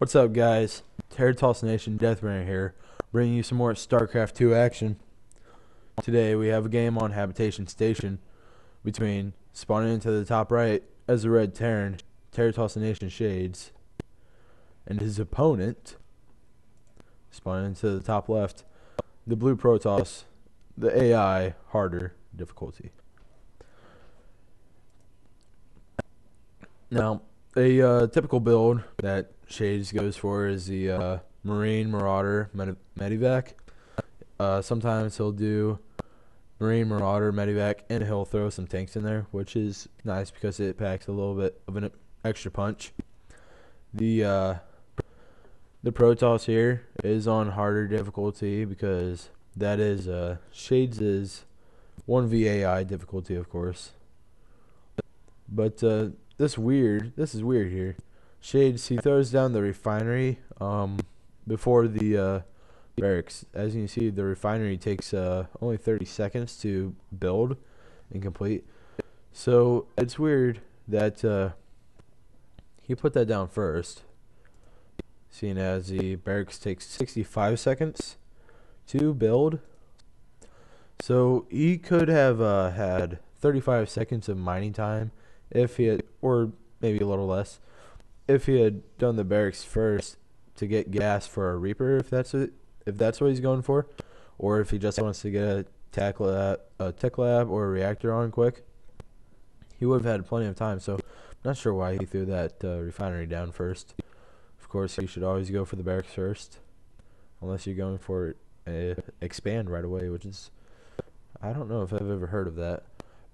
What's up, guys? T3rT0s Nation Deathbringer here, bringing you some more StarCraft II action. Today we have a game on Habitation Station between spawning into the top right as the red Terran, T3rT0s Nation Shades, and his opponent spawning into the top left, the blue Protoss, the AI harder difficulty. Now, a typical build that Shades goes for is the Marine Marauder Medivac. Sometimes he'll do Marine Marauder Medivac and he'll throw some tanks in there, which is nice because it packs a little bit of an extra punch. The Protoss here is on harder difficulty because that is Shades' 1v AI difficulty, of course. But this is weird here. Shades, he throws down the refinery before the barracks. As you can see, the refinery takes only 30 seconds to build and complete. So it's weird that he put that down first, seeing as the barracks takes 65 seconds to build. So he could have had 35 seconds of mining time if he had, or maybe a little less, if he had done the barracks first to get gas for a Reaper, if that's what he's going for, or if he just wants to get a tech lab or a reactor on quick, he would have had plenty of time. So I'm not sure why he threw that refinery down first. Of course, you should always go for the barracks first, unless you're going for expand right away, which is, I don't know if I've ever heard of that.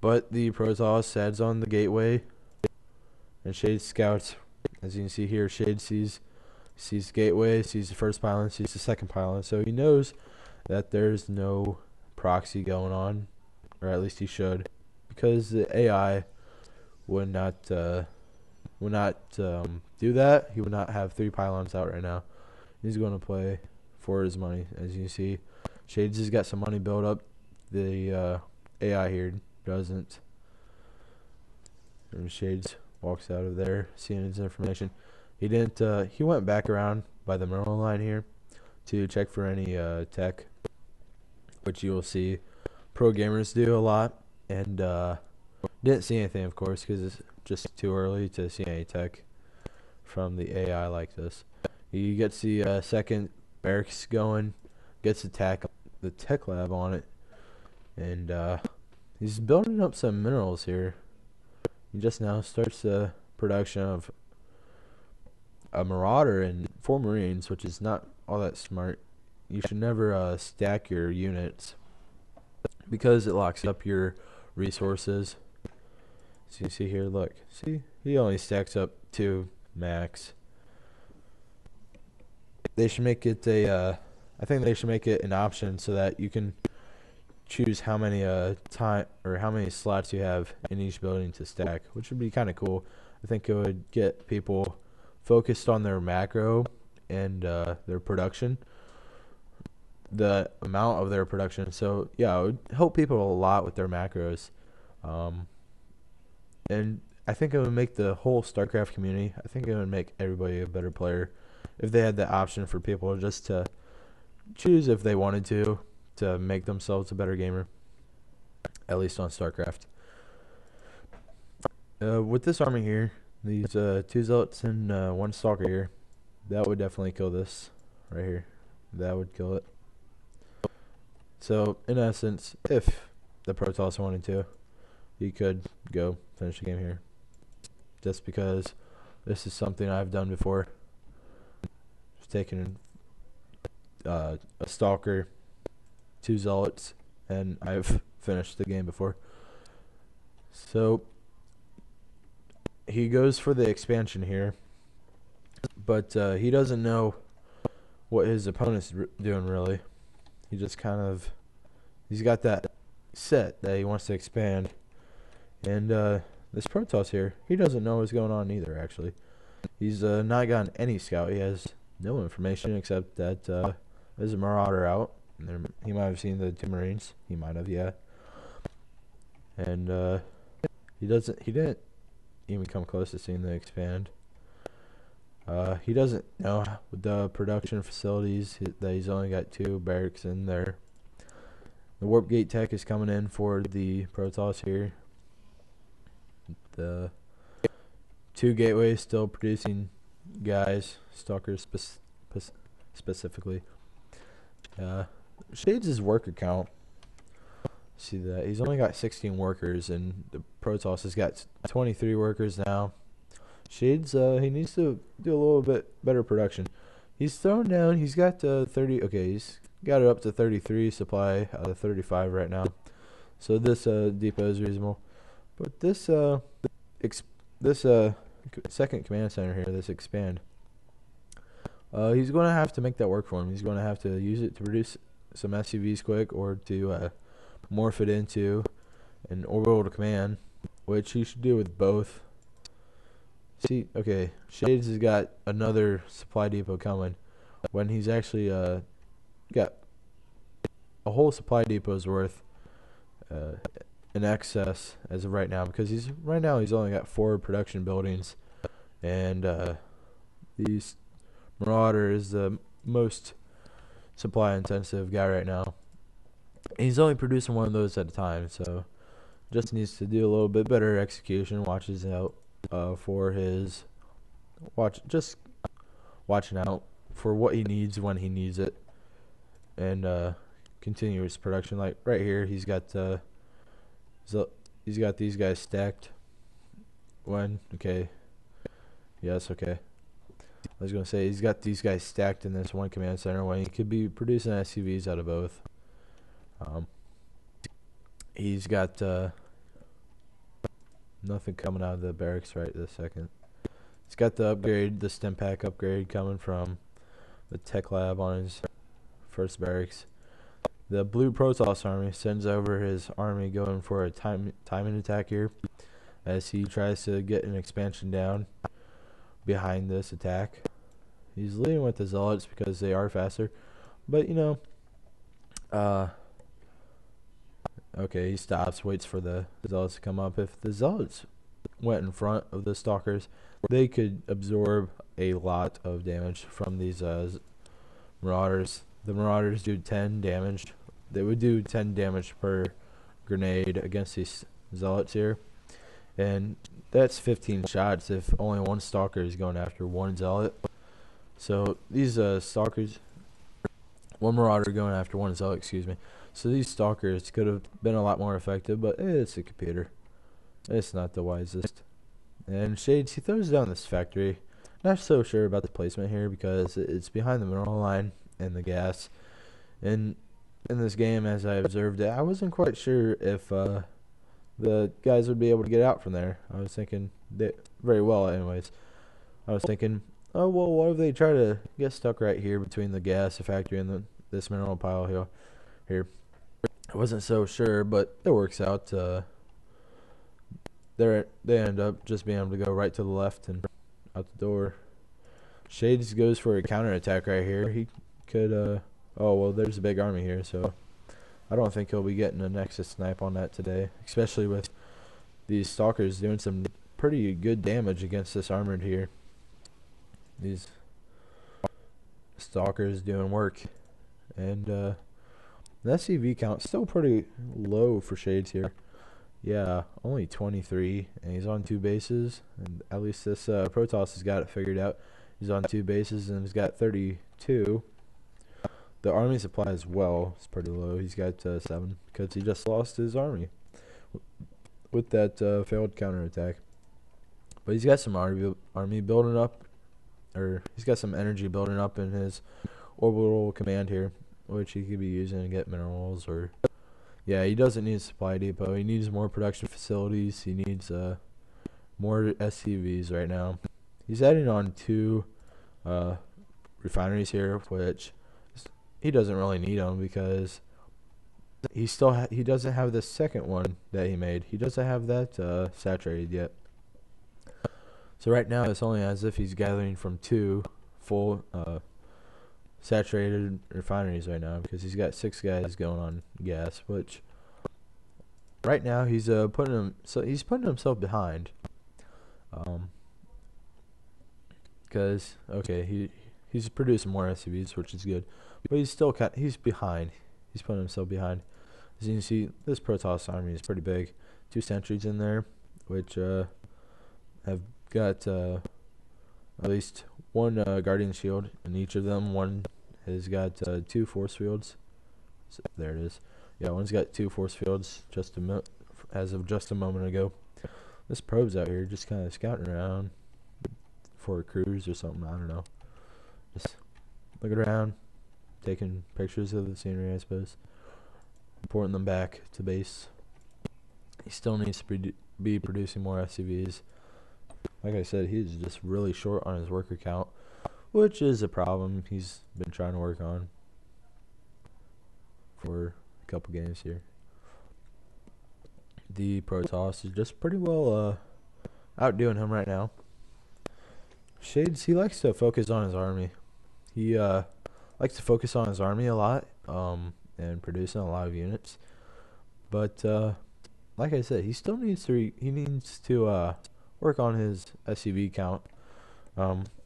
But the Protoss adds on the gateway, and Shades scouts. As you can see here, Shades sees the gateway, sees the first pylon, sees the second pylon, so he knows that there's no proxy going on, or at least he should, because the AI would not do that. He would not have 3 pylons out right now. He's going to play for his money. As you can see, Shades has got some money built up. The AI here doesn't. And Shades walks out of there, seeing his information. He didn't. He went back around by the mineral line here to check for any tech, which you will see pro gamers do a lot. And didn't see anything, of course, because it's just too early to see any tech from the AI like this. He gets the second barracks going, gets the tech lab on it, and he's building up some minerals here. He just now starts the production of a Marauder and 4 Marines, which is not all that smart. You should never stack your units because it locks up your resources. So you see here, look, see, he only stacks up 2 max. They should make it I think they should make it an option so that you can choose how many how many slots you have in each building to stack, which would be kind of cool. I think it would get people focused on their macro and their production, the amount of their production. So yeah, it would help people a lot with their macros, and I think it would make the whole StarCraft community, I think it would make everybody a better player if they had the option for people just to choose if they wanted to make themselves a better gamer, at least on StarCraft. With this army here, these 2 Zealots and 1 Stalker here, that would definitely kill this right here. That would kill it. So in essence, if the Protoss wanted to, he could go finish the game here, just because this is something I've done before. Just taking a Stalker, 2 Zealots, and I've finished the game before. So he goes for the expansion here, but he doesn't know what his opponent's doing really. He just he's got that set that he wants to expand, and this Protoss here, he doesn't know what's going on either. Actually, he's not gotten any scout. He has no information except that there's a Marauder out. He might have seen the 2 Marines. He might have, yeah. And he didn't even come close to seeing the expand. He doesn't know with the production facilities that he's only got 2 barracks in there. The warp gate tech is coming in for the Protoss here. The 2 gateways still producing guys, stalkers specifically. Shades' worker count. See that he's only got 16 workers, and the Protoss has got 23 workers now. Shades, he needs to do a little bit better production. He's thrown down. He's got 30. Okay, he's got it up to 33 supply out of 35 right now. So this depot is reasonable. But this second command center here, this expand, he's going to have to make that work for him. He's going to have to use it to produce some SUVs quick, or to morph it into an orbital command, which he should do with both. See, okay, Shades has got another supply depot coming when he's actually got a whole supply depot's worth in excess as of right now, because he's only got 4 production buildings, and these Marauder is the most supply intensive guy right now. And he's only producing 1 of those at a time, so just needs to do a little bit better execution. Watches out for his watching out for what he needs when he needs it, and continuous production. Like right here, he's got these guys stacked. Okay, I was gonna say he's got these guys stacked in this one command center when he could be producing SUVs out of both. He's got nothing coming out of the barracks right this second. He's got the upgrade, the stim pack upgrade coming from the tech lab on his first barracks. The blue Protoss army sends over his army going for a timing attack here, as he tries to get an expansion down behind this attack. He's leading with the zealots because they are faster, but you know, okay, he stops, waits for the zealots to come up. If the zealots went in front of the stalkers, they could absorb a lot of damage from these marauders. The marauders do 10 damage. They would do 10 damage per grenade against these zealots here, and that's 15 shots if only 1 stalker is going after 1 zealot. So these stalkers, 1 marauder going after 1 zealot, excuse me. So these stalkers could have been a lot more effective, but it's a computer. It's not the wisest. And Shades, he throws down this factory. Not so sure about the placement here because it's behind the mineral line and the gas. And in this game, as I observed it, I wasn't quite sure if the guys would be able to get out from there. I was thinking that very well, anyways. I was thinking, oh well, what if they try to get stuck right here between the gas, the factory, and this mineral pile here. I wasn't so sure, but it works out. They end up just being able to go right to the left and out the door. Shades goes for a counterattack right here. He could, oh well, there's a big army here, so I don't think he'll be getting a Nexus snipe on that today, especially with these stalkers doing some pretty good damage against this armored here. These stalkers doing work, and the SCV count still pretty low for Shades here. Yeah, only 23, and he's on 2 bases, and at least this Protoss has got it figured out. He's on 2 bases and he's got 32. The army supply as well is pretty low. He's got 7 because he just lost his army with that failed counterattack. But he's got some army building up, or he's got some energy building up in his orbital command here, which he could be using to get minerals. Or yeah, he doesn't need a supply depot. He needs more production facilities. He needs more SCVs right now. He's adding on 2 refineries here, which he doesn't really need them because he doesn't have the second one that he made. He doesn't have that saturated yet. So right now it's only as if he's gathering from 2 full saturated refineries right now, because he's got 6 guys going on gas, which right now he's putting himself behind. Because okay, he's producing more SCVs, which is good, but he's still he's behind. He's putting himself behind. As you can see, this Protoss army is pretty big. 2 sentries in there, which have got at least 1 guardian shield in each of them. One has got 2 force fields. So there it is. Yeah, one's got 2 force fields as of just a moment ago. This probe's out here just kind of scouting around for a cruise or something. I don't know. Just looking around, taking pictures of the scenery, I suppose. Reporting them back to base. He still needs to be producing more SCVs. Like I said, he's just really short on his worker count, which is a problem he's been trying to work on for a couple games here. The Protoss is just pretty well outdoing him right now. Shades, he likes to focus on his army. He likes to focus on his army a lot and producing a lot of units. But like I said, he still needs to work on his SCV count.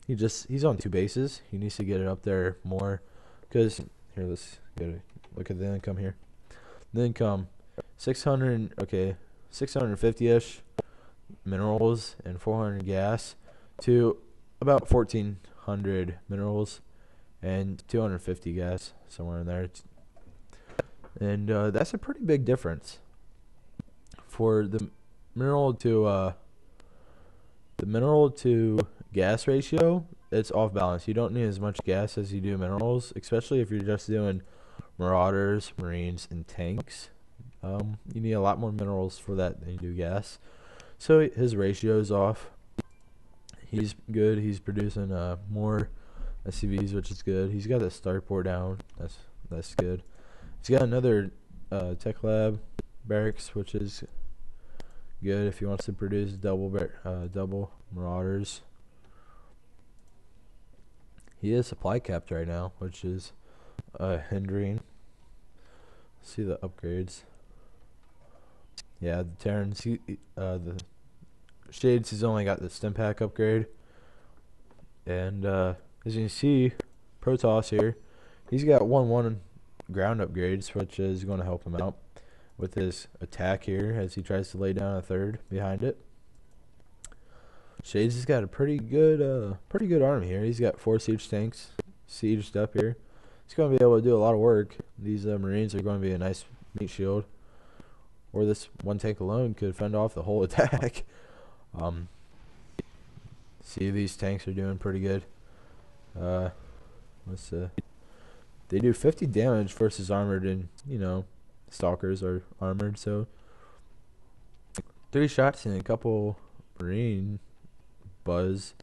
He's on 2 bases. He needs to get it up there more. Because here, let's get a look at the income here. The income 650-ish minerals and 400 gas to about 1400 minerals and 250 gas, somewhere in there. And that's a pretty big difference for the mineral to gas ratio. It's off balance. You don't need as much gas as you do minerals, especially if you're just doing marauders, marines, and tanks. You need a lot more minerals for that than you do gas. So his ratio is off. He's good. He's producing more SCVs, which is good. He's got the starport down. That's good. He's got another tech lab barracks, which is good if he wants to produce double marauders. He is supply capped right now, which is hindering. See the upgrades. Yeah, the Terrans, the Shades, he's only got the stim pack upgrade. And as you can see, Protoss here, he's got 1/1 ground upgrades, which is going to help him out with his attack here as he tries to lay down a 3rd behind it. Shades has got a pretty good army here. He's got 4 siege tanks sieged up here. He's going to be able to do a lot of work. These Marines are going to be a nice meat shield. Or this 1 tank alone could fend off the whole attack. See, these tanks are doing pretty good. They do 50 damage versus armored, and stalkers are armored. So 3 shots and a couple marine buzzes.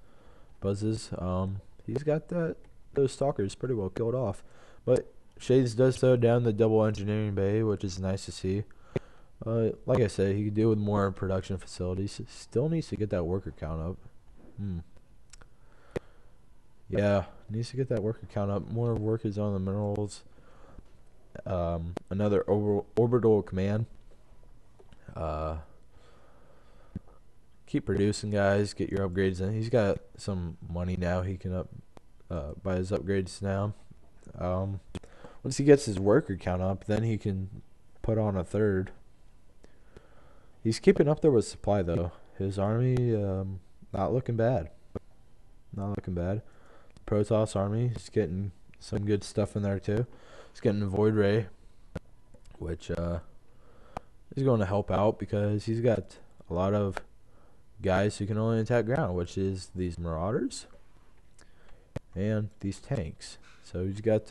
He's got those stalkers pretty well killed off. But Shades does throw down the double engineering bay, which is nice to see. Like I said, he could do with more production facilities. Still needs to get that worker count up. Yeah, needs to get that worker count up. More workers on the minerals. Another orbital command. Keep producing, guys. Get your upgrades in. He's got some money now. He can buy his upgrades now. Once he gets his worker count up, then he can put on a 3rd. He's keeping up there with supply, though. His army, not looking bad. Not looking bad. Protoss army is getting some good stuff in there, too. He's getting a Void Ray, which is going to help out because he's got a lot of guys who can only attack ground, which is these marauders and these tanks. So he's got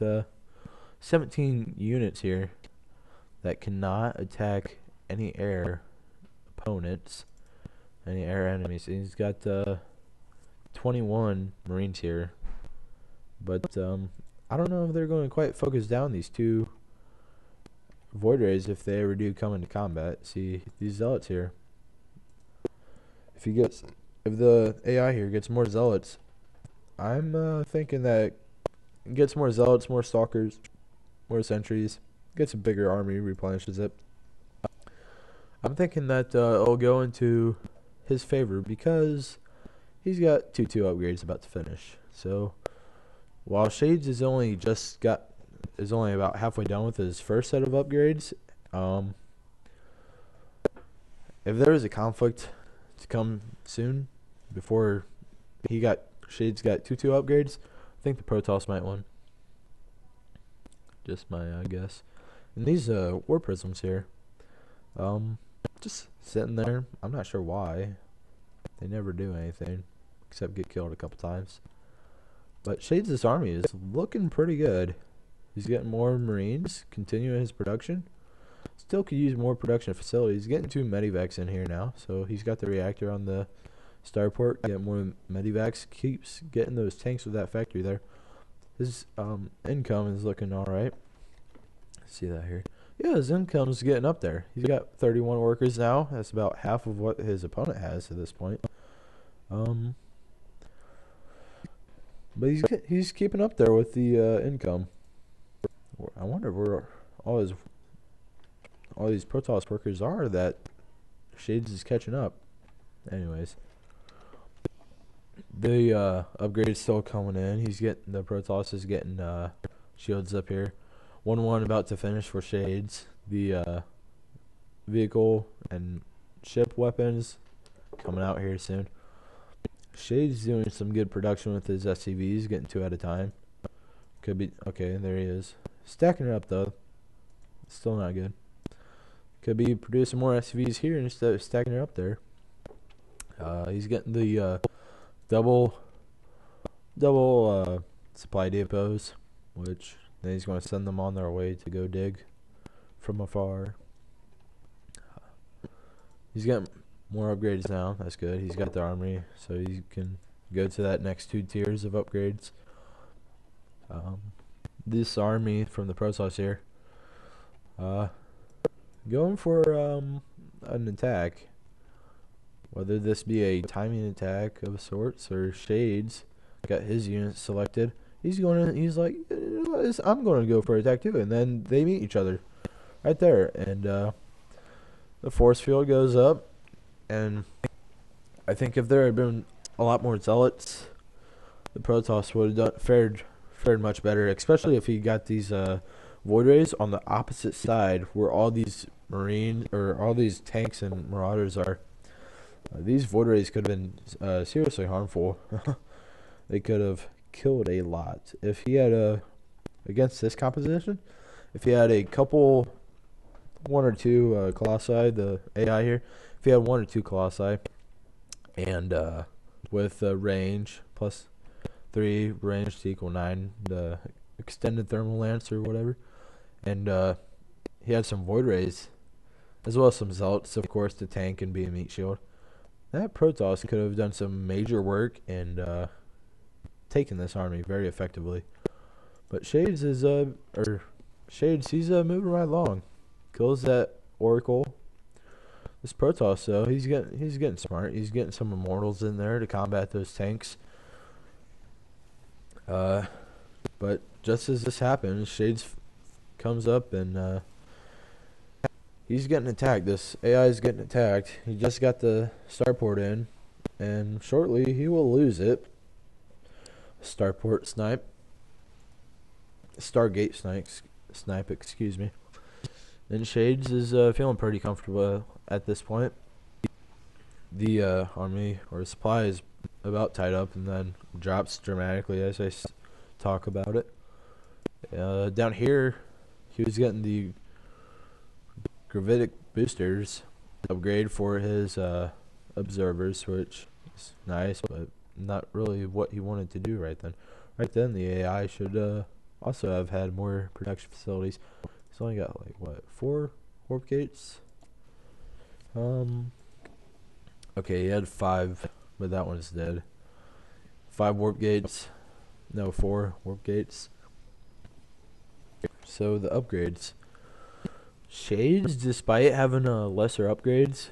17 units here that cannot attack any air opponents, any air enemies. And he's got 21 marines here, but I don't know if they're going to quite focus down these 2 Void Rays if they ever do come into combat. See these zealots here. If the AI here gets more zealots, I'm thinking that it gets more zealots, more stalkers, more sentries, gets a bigger army, replenishes it. I'm thinking that it'll go into his favor because he's got 2-2 upgrades about to finish. So while Shades is only about halfway done with his first set of upgrades, if there is a conflict to come soon before Shades got 2-2 upgrades, I think the Protoss might win. Just my guess. And these war prisms here, just sitting there. I'm not sure why. They never do anything except get killed a couple times. But Shades' army is looking pretty good. He's getting more Marines, continuing his production. Still could use more production facilities. He's getting 2 medivacs in here now, so he's got the reactor on the starport. Getting more medivacs, keeps getting those tanks with that factory there. His income is looking all right. See that here? Yeah, his income is getting up there. He's got 31 workers now. That's about half of what his opponent has at this point. But he's keeping up there with the income. I wonder where all these Protoss workers are that Shades is catching up. Anyways, the upgrade is still coming in. The Protoss is getting shields up here. 1-1 about to finish for Shades. The vehicle and ship weapons coming out here soon. Shades doing some good production with his SCVs, getting 2 at a time. Could be okay. There he is, stacking it up though. Still not good. Could be producing more SCVs here instead of stacking it up there. He's getting the double supply depots, which then he's going to send them on their way to go dig from afar. He's getting more upgrades now. That's good. He's got the armory, so he can go to that next 2 tiers of upgrades. This army from the Protoss here, going for an attack. Whether this be a timing attack of sorts or Shades got his unit selected. He's like, I'm going to go for attack too, and then they meet each other right there, and the force field goes up. And I think if there had been a lot more zealots, the Protoss would have fared much better, especially if he got these void rays on the opposite side where all these all these tanks and marauders are. These void rays could have been seriously harmful. They could have killed a lot if he had against this composition. If he had one or two colossi, the AI here, if he had 1 or 2 colossi, and with range plus 3 range to equal 9, the extended thermal lance or whatever, and he had some void rays as well as some zealots, of course, to tank and be a meat shield. That Protoss could have done some major work and taken this army very effectively. But Shades is he's moving right along. Kills that Oracle. This Protoss though, he's getting smart. He's getting some immortals in there to combat those tanks. But just as this happens, Shades comes up and he's getting attacked. This AI is getting attacked. He just got the starport in, and shortly he will lose it. Starport snipe. Stargate snipe, excuse me. And Shades is feeling pretty comfortable at this point. The army or supply is about tied up and then drops dramatically as I talk about it. Down here, he was getting the gravitic boosters upgrade for his observers, which is nice, but not really what he wanted to do right then. Right then, the AI should also have had more production facilities. He's only got like what, 4 warp gates? Okay, he had 5, but that one's dead. 5 warp gates. No, 4 warp gates. So the upgrades. Shades, despite having lesser upgrades,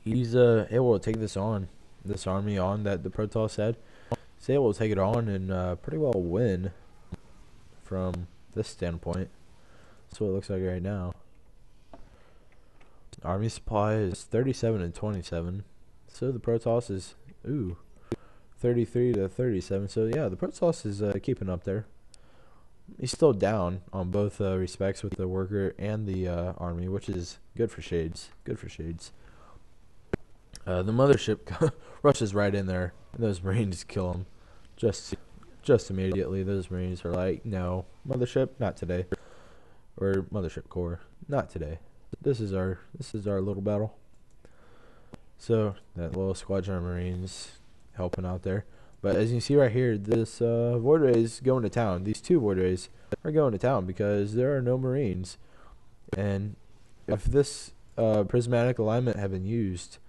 he's able to take this army on that the Protoss had. He's able to take it on and pretty well win from this standpoint. That's what it looks like right now. Army supply is 37 and 27, so the Protoss is Ooh, 33 to 37. So yeah, the Protoss is keeping up there. He's still down on both respects with the worker and the army, which is good for Shades. Good for Shades. The mothership rushes right in there, and those Marines kill him just immediately. Those Marines are like, no, mothership, not today, or mothership core, not today. This is our little battle. So that little squadron of Marines helping out there. But as you see right here, this Void Ray is going to town. These two Void Rays are going to town because there are no Marines. And if this prismatic alignment had been used,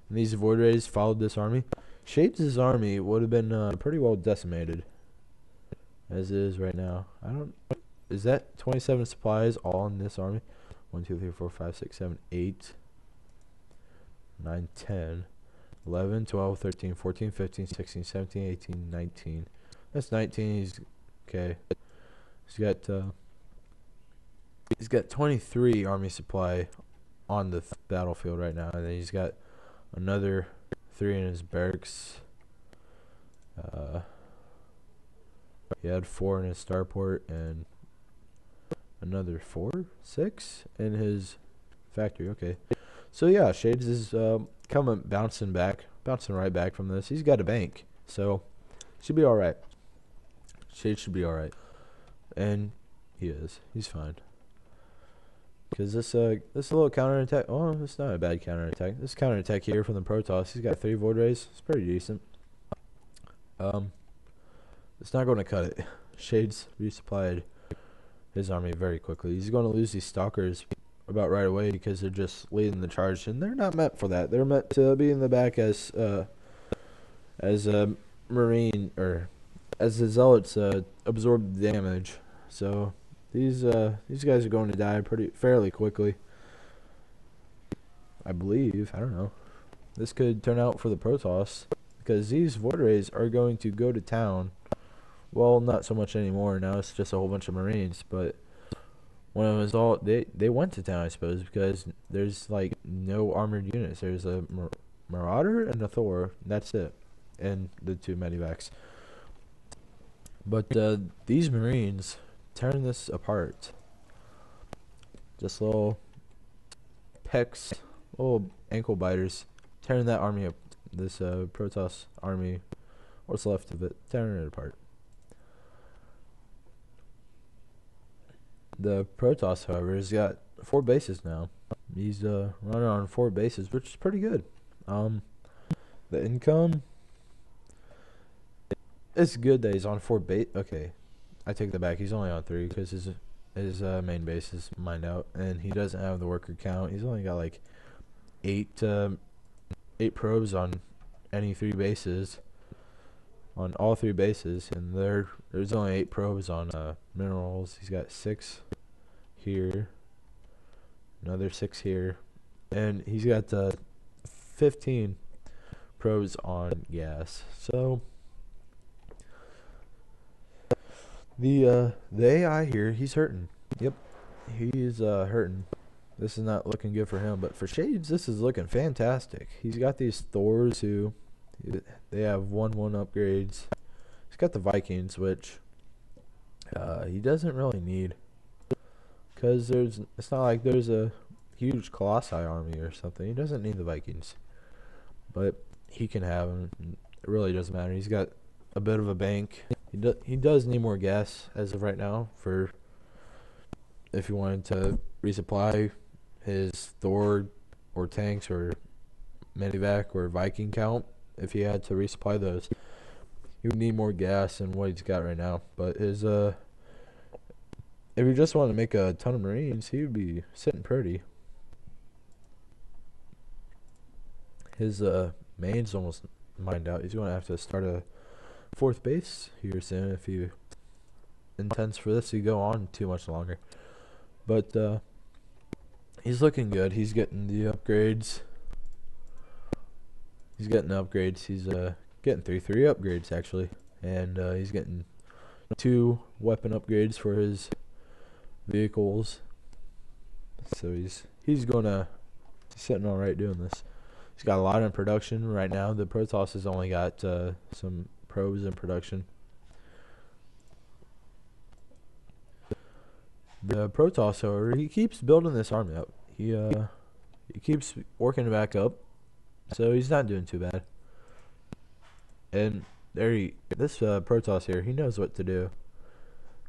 and these Void Rays followed this army, Shades' army would have been pretty well decimated. As it is right now. Is that 27 supplies all in this army? 1, 2, 3, 4, 5, 6, 7, 8, 9, 10, 11, 12, 13, 14, 15, 16, 17, 18, 19. That's 19. He's okay. He's got 23 army supply on the battlefield right now, and then he's got another 3 in his barracks. He had 4 in his starport and another 6 in his factory. Okay, so yeah, Shades is bouncing right back from this. He's got a bank, so should be all right. Shades should be all right, and he is. He's fine. Because this little counterattack. Oh, it's not a bad counterattack. This counterattack here from the Protoss. He's got 3 Void Rays. It's pretty decent. It's not going to cut it. Shades resupplied his army very quickly. He's going to lose these stalkers about right away because they're just leading the charge, and they're not meant for that. They're meant to be in the back as a Marine, or as the Zealots absorb damage. So these guys are going to die fairly quickly, I believe. I don't know. This could turn out for the Protoss because these Void Rays are going to go to town. Well, not so much anymore. Now it's just a whole bunch of Marines. But when it was all, they went to town, I suppose, because there's like no armored units. There's a Marauder and a Thor. That's it, and the 2 medivacs. But these Marines tearing this apart. Just little pecs, little ankle biters, tearing that army up. This Protoss army, what's left of it, tearing it apart. The Protoss, however, has got 4 bases now. He's running on 4 bases, which is pretty good. The income, it's good that he's on 4 base. Okay, I take that back. He's only on 3 because his main base is mined out, and he doesn't have the worker count. He's only got like 8 probes on any 3 bases. On all 3 bases, and there's only 8 probes on minerals. He's got 6 here, another 6 here, and he's got 15 probes on gas. So the AI here, he's hurting. Yep, he's hurting. This is not looking good for him, but for Shades, this is looking fantastic. He's got these Thors who, they have 1/1 upgrades. He's got the Vikings, which he doesn't really need, because it's not like there's a huge Colossi army or something. He doesn't need the Vikings, but he can have them. It really doesn't matter. He's got a bit of a bank. He does need more gas as of right now for if he wanted to resupply his Thor or tanks or Medivac or Viking count. If he had to resupply those, he would need more gas than what he's got right now. But his if he just wanted to make a ton of Marines, he would be sitting pretty. His main's almost mined out. He's going to have to start a 4th base here soon if he intends for this to go on too much longer. But he's looking good. He's getting the upgrades. He's getting upgrades. He's getting 3 upgrades actually, and he's getting 2 weapon upgrades for his vehicles. So he's sitting all right doing this. He's got a lot in production right now. The Protoss has only got some probes in production. The Protoss, however, he keeps building this army up. He keeps working it back up, so he's not doing too bad. And this Protoss here, he knows what to do.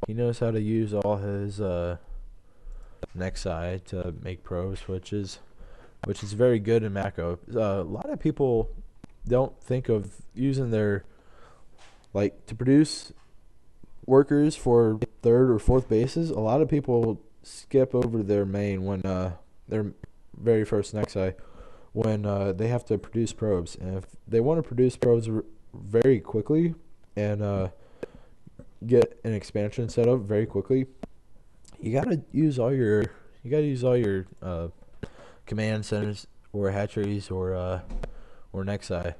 He knows how to use all his Nexi to make probes, which is very good in macro. A lot of people don't think of using their to produce workers for third or fourth bases. A lot of people skip over their main when their very first Nexi when they have to produce probes, and if they want to produce probes very quickly and get an expansion set up very quickly, you gotta use all your command centers or hatcheries or Nexi.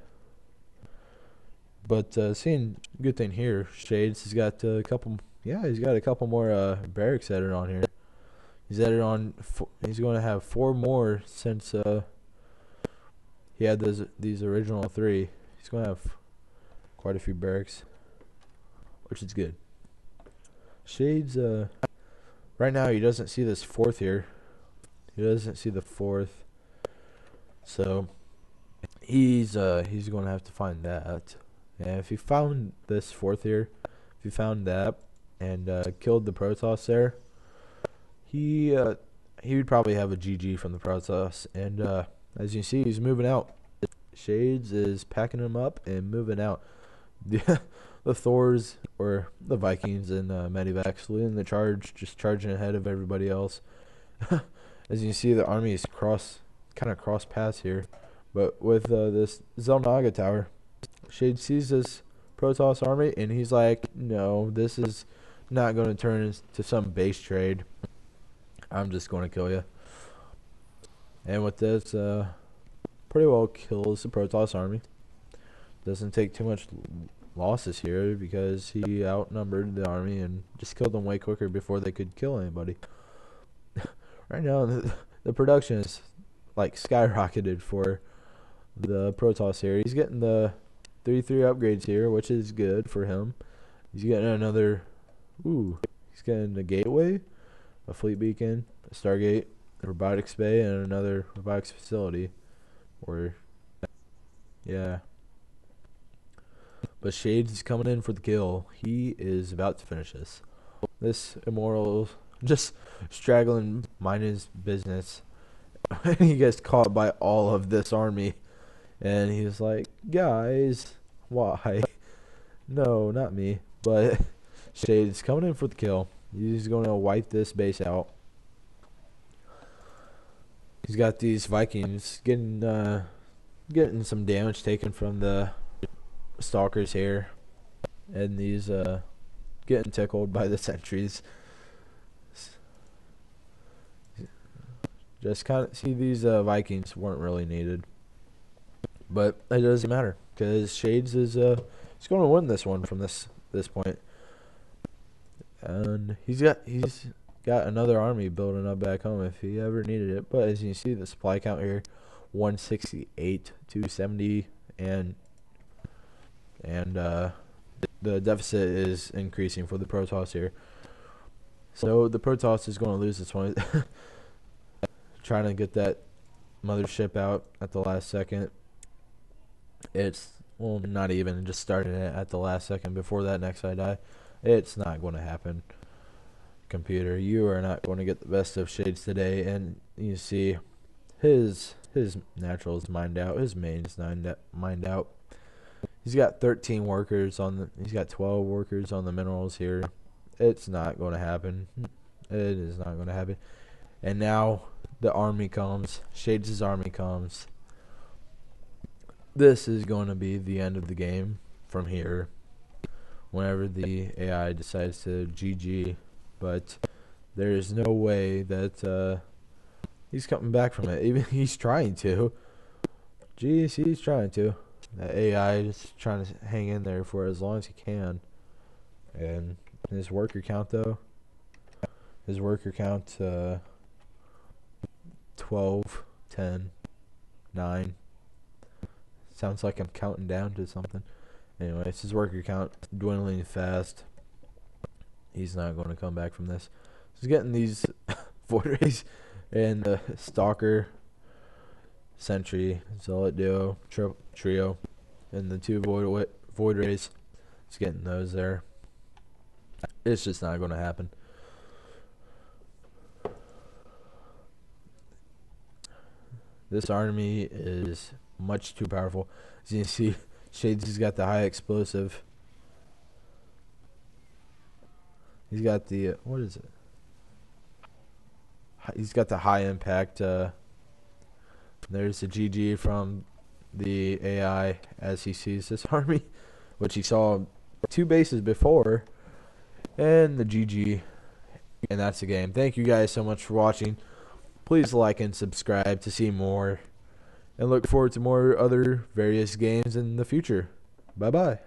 But seeing good thing here, Shades has got a couple. Yeah, he's got a couple more barracks added on here. He's added on. He's going to have 4 more since he had these original 3. He's going to have quite a few barracks, which is good. Shades right now he doesn't see this 4th here. He doesn't see the 4th, so he's going to have to find that. And if he found this 4th here, if he found that and killed the Protoss there, he would probably have a GG from the Protoss. And as you see, he's moving out. Shades is packing him up and moving out. The Thors or the Vikings and Medivacs leading the charge, just charging ahead of everybody else. As you see, the army is kind of cross paths here, but with this Zelnaga tower, Shade sees this Protoss army and he's like, no, this is not going to turn into some base trade. I'm just going to kill you. And with this, pretty well kills the Protoss army. Doesn't take too much losses here because he outnumbered the army and just killed them way quicker before they could kill anybody. Right now, the production is skyrocketed for the Protoss here. He's getting the 3 upgrades here, which is good for him. He's getting another. He's getting a gateway, a fleet beacon, a Stargate, a robotics bay, and another robotics facility. Yeah. But Shades is coming in for the kill. He is about to finish this. This Immortal just straggling, minding his business. He gets caught by all of this army. And he's like, guys, why? No, not me. But Shades coming in for the kill. He's going to wipe this base out. He's got these Vikings getting some damage taken from the Stalkers here, and these getting tickled by the sentries. Just kind of see these Vikings weren't really needed, but it doesn't matter because Shades is he's going to win this one from this point, and he's got another army building up back home if he ever needed it. But as you see, the supply count here, 168, 270, and the deficit is increasing for the Protoss here. So the Protoss is going to lose this one. Trying to get that mothership out at the last second. Not even, just starting it at the last second before that next I die. It's not going to happen. Computer, you are not going to get the best of Shades today. And you see his natural is mined out. His main is mined out. He's got 13 workers he's got 12 workers on the minerals here. It's not going to happen. It is not going to happen. And now the army comes. Shades' army comes. This is going to be the end of the game from here. Whenever the AI decides to GG. But there is no way that he's coming back from it. Even he's trying to. Jeez, he's trying to. That AI is trying to hang in there for as long as he can. And his worker count, though. His worker count, 12, 10, 9, Sounds like I'm counting down to something. Anyway, it's his worker count dwindling fast. He's not going to come back from this. He's getting these void rays and the stalker, sentry, zealot duo, trio, and the 2 void rays. He's getting those there. It's just not going to happen. This army is much too powerful. As you can see, Shades has got the high explosive. He's got the what is it? He's got the high impact. There's the GG from the AI as he sees this army, which he saw 2 bases before, and the GG, and that's the game. Thank you guys so much for watching. Please like and subscribe to see more, and look forward to more other various games in the future. Bye bye.